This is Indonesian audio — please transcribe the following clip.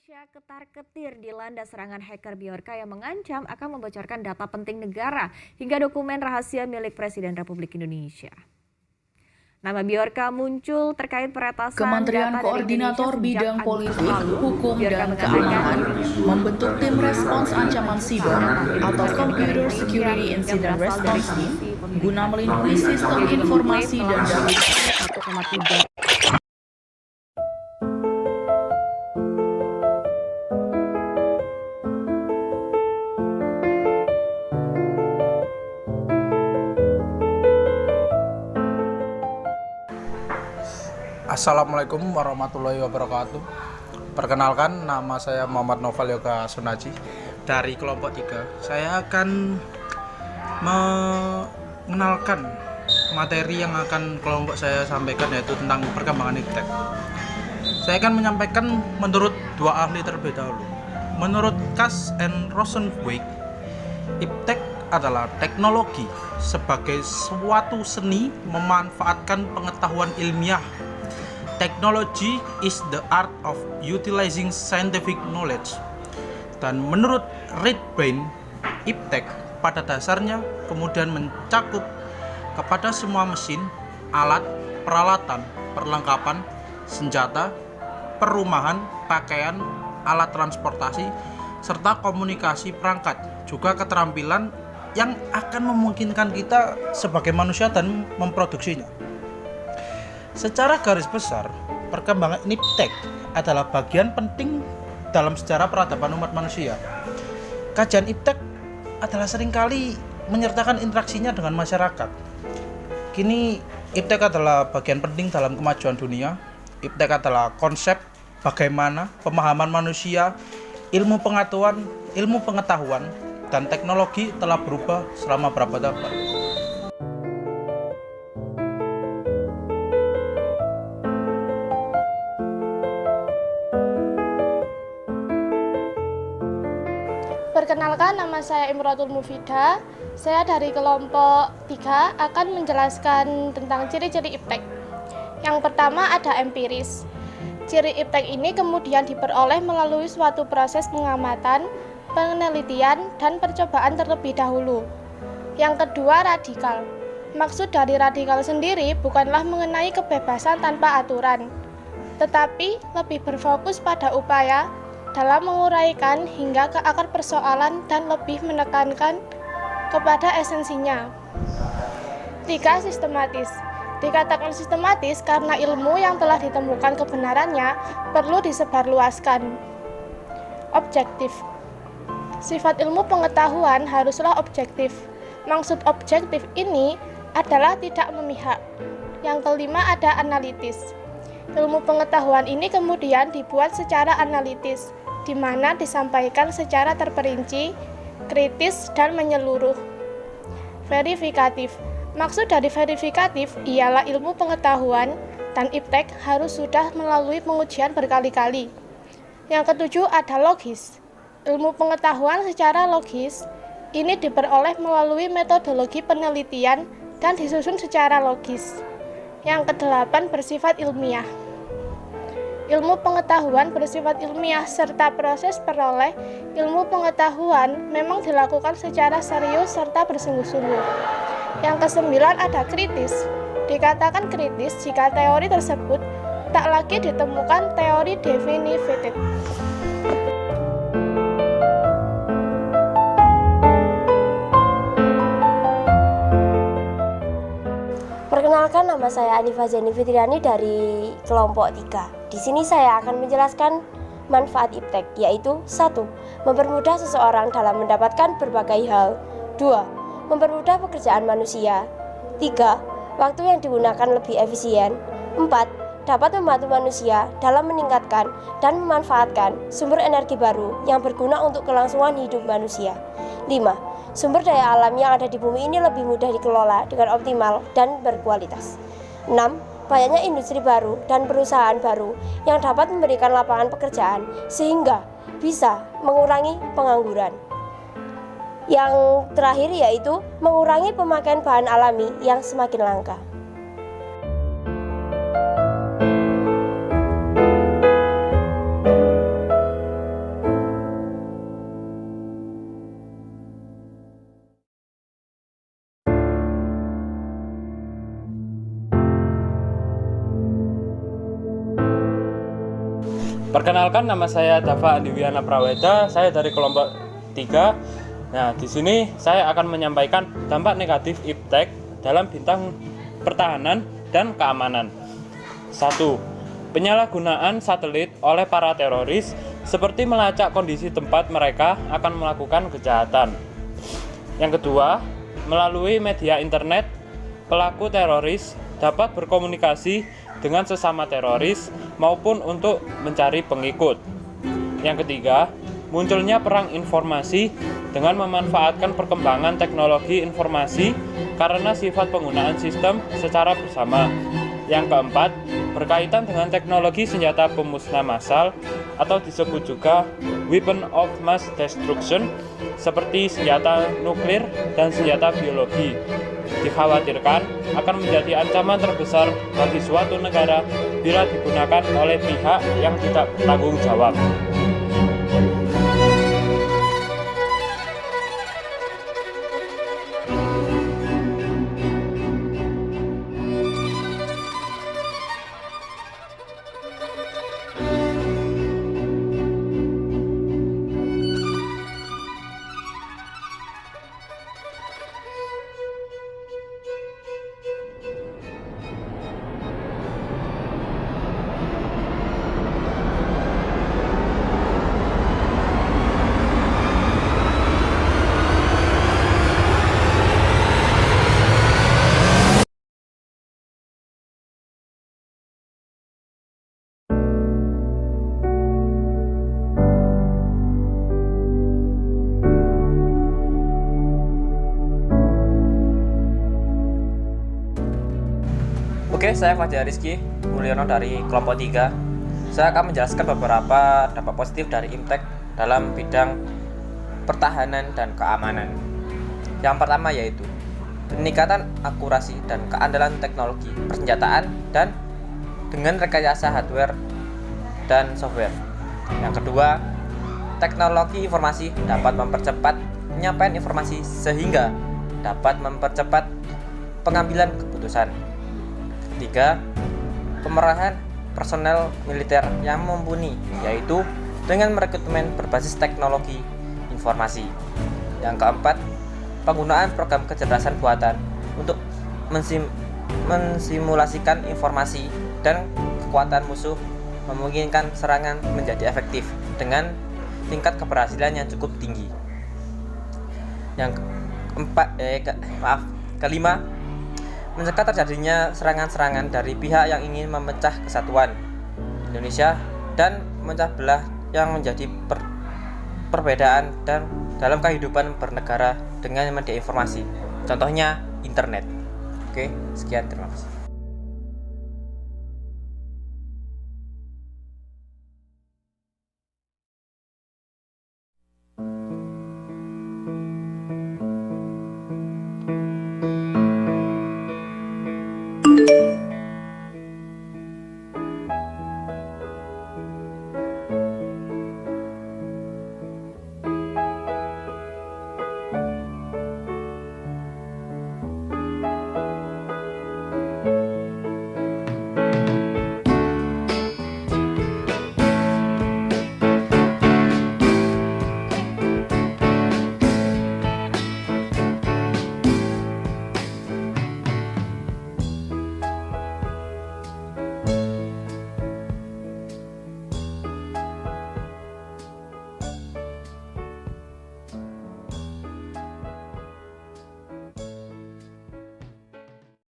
Indonesia ketar-ketir dilanda serangan hacker Bjorka yang mengancam akan membocorkan data penting negara hingga dokumen rahasia milik Presiden Republik Indonesia. Nama Bjorka muncul terkait peretasan Kementerian data Koordinator dari Bidang Politik, Hukum, Bjorka dan Keamanan membentuk tim respons ancaman siber atau Computer Security Incident Response Team guna melindungi sistem informasi dan data. 1,3 Assalamualaikum warahmatullahi wabarakatuh. Perkenalkan, nama saya Muhammad Noval Yoga Sunaji dari kelompok 3. Saya akan mengenalkan materi yang akan kelompok saya sampaikan, yaitu tentang perkembangan iptek. Saya akan menyampaikan menurut dua ahli terlebih dahulu. Menurut Kass and Rosenzweig, iptek adalah teknologi sebagai suatu seni memanfaatkan pengetahuan ilmiah. Technology is the art of utilizing scientific knowledge. Dan menurut Redbain, iptek pada dasarnya kemudian mencakup kepada semua mesin, alat, peralatan, perlengkapan, senjata, perumahan, pakaian, alat transportasi, serta komunikasi perangkat, juga keterampilan yang akan memungkinkan kita sebagai manusia dan memproduksinya. Secara garis besar, perkembangan iptek adalah bagian penting dalam sejarah peradaban umat manusia. Kajian iptek adalah seringkali menyertakan interaksinya dengan masyarakat. Kini, iptek adalah bagian penting dalam kemajuan dunia. Iptek adalah konsep bagaimana pemahaman manusia, ilmu pengetahuan, dan teknologi telah berubah selama berabad-abad. Perkenalkan, nama saya Imratul Mufidah. Saya dari kelompok 3 akan menjelaskan tentang ciri-ciri iptek. Yang pertama ada empiris. Ciri iptek ini kemudian diperoleh melalui suatu proses pengamatan, penelitian, dan percobaan terlebih dahulu. Yang kedua, radikal. Maksud dari radikal sendiri bukanlah mengenai kebebasan tanpa aturan, tetapi lebih berfokus pada upaya dalam menguraikan hingga ke akar persoalan dan lebih menekankan kepada esensinya. 3. Sistematis. Dikatakan sistematis karena ilmu yang telah ditemukan kebenarannya perlu disebarluaskan. Objektif. Sifat ilmu pengetahuan haruslah objektif. Maksud objektif ini adalah tidak memihak. Yang kelima ada analitis. Ilmu pengetahuan ini kemudian dibuat secara analitis, di mana disampaikan secara terperinci, kritis, dan menyeluruh. Verifikatif. Maksud dari verifikatif ialah ilmu pengetahuan dan iptek harus sudah melalui pengujian berkali-kali. Yang ketujuh ada logis. Ilmu pengetahuan secara logis ini diperoleh melalui metodologi penelitian dan disusun secara logis. Yang kedelapan bersifat ilmiah. Ilmu pengetahuan bersifat ilmiah serta proses peroleh ilmu pengetahuan memang dilakukan secara serius serta bersungguh-sungguh. Yang kesembilan ada kritis. Dikatakan kritis jika teori tersebut tak lagi ditemukan teori definitif. Perkenalkan, nama saya Anifa Zeni Fitriani dari kelompok 3. Di sini saya akan menjelaskan manfaat iptek, yaitu 1. Mempermudah seseorang dalam mendapatkan berbagai hal. 2. Mempermudah pekerjaan manusia. 3. Waktu yang digunakan lebih efisien. 4. Dapat membantu manusia dalam meningkatkan dan memanfaatkan sumber energi baru yang berguna untuk kelangsungan hidup manusia. 5. Sumber daya alam yang ada di bumi ini lebih mudah dikelola dengan optimal dan berkualitas. 6. Banyaknya industri baru dan perusahaan baru yang dapat memberikan lapangan pekerjaan sehingga bisa mengurangi pengangguran. Yang terakhir yaitu mengurangi pemakaian bahan alami yang semakin langka. Perkenalkan, nama saya Dava Andiwiana Praweda, saya dari kelompok 3. Nah, di sini saya akan menyampaikan dampak negatif iptek dalam bidang pertahanan dan keamanan. 1. Penyalahgunaan satelit oleh para teroris seperti melacak kondisi tempat mereka akan melakukan kejahatan. Yang kedua, melalui media internet, pelaku teroris dapat berkomunikasi dengan sesama teroris maupun untuk mencari pengikut. Yang ketiga, munculnya perang informasi dengan memanfaatkan perkembangan teknologi informasi karena sifat penggunaan sistem secara bersama. Yang keempat, berkaitan dengan teknologi senjata pemusnah massal atau disebut juga weapon of mass destruction seperti senjata nuklir dan senjata biologi. Dikhawatirkan akan menjadi ancaman terbesar bagi suatu negara bila digunakan oleh pihak yang tidak bertanggung jawab. Oke, saya Fajar Rizky Mulyono dari kelompok 3. Saya akan menjelaskan beberapa dampak positif dari iptek dalam bidang pertahanan dan keamanan. Yang pertama yaitu peningkatan akurasi dan keandalan teknologi persenjataan dan dengan rekayasa hardware dan software. Yang kedua, teknologi informasi dapat mempercepat penyampaian informasi sehingga dapat mempercepat pengambilan keputusan. Ketiga, pemerahan personel militer yang mumpuni, yaitu dengan merekrutmen berbasis teknologi informasi. Yang keempat, penggunaan program kecerdasan buatan untuk mensimulasikan informasi dan kekuatan musuh memungkinkan serangan menjadi efektif dengan tingkat keberhasilan yang cukup tinggi. Yang kelima, mencegah terjadinya serangan-serangan dari pihak yang ingin memecah kesatuan Indonesia dan memecah belah yang menjadi perbedaan dan dalam kehidupan bernegara dengan media informasi, contohnya internet. Oke, sekian, terima kasih.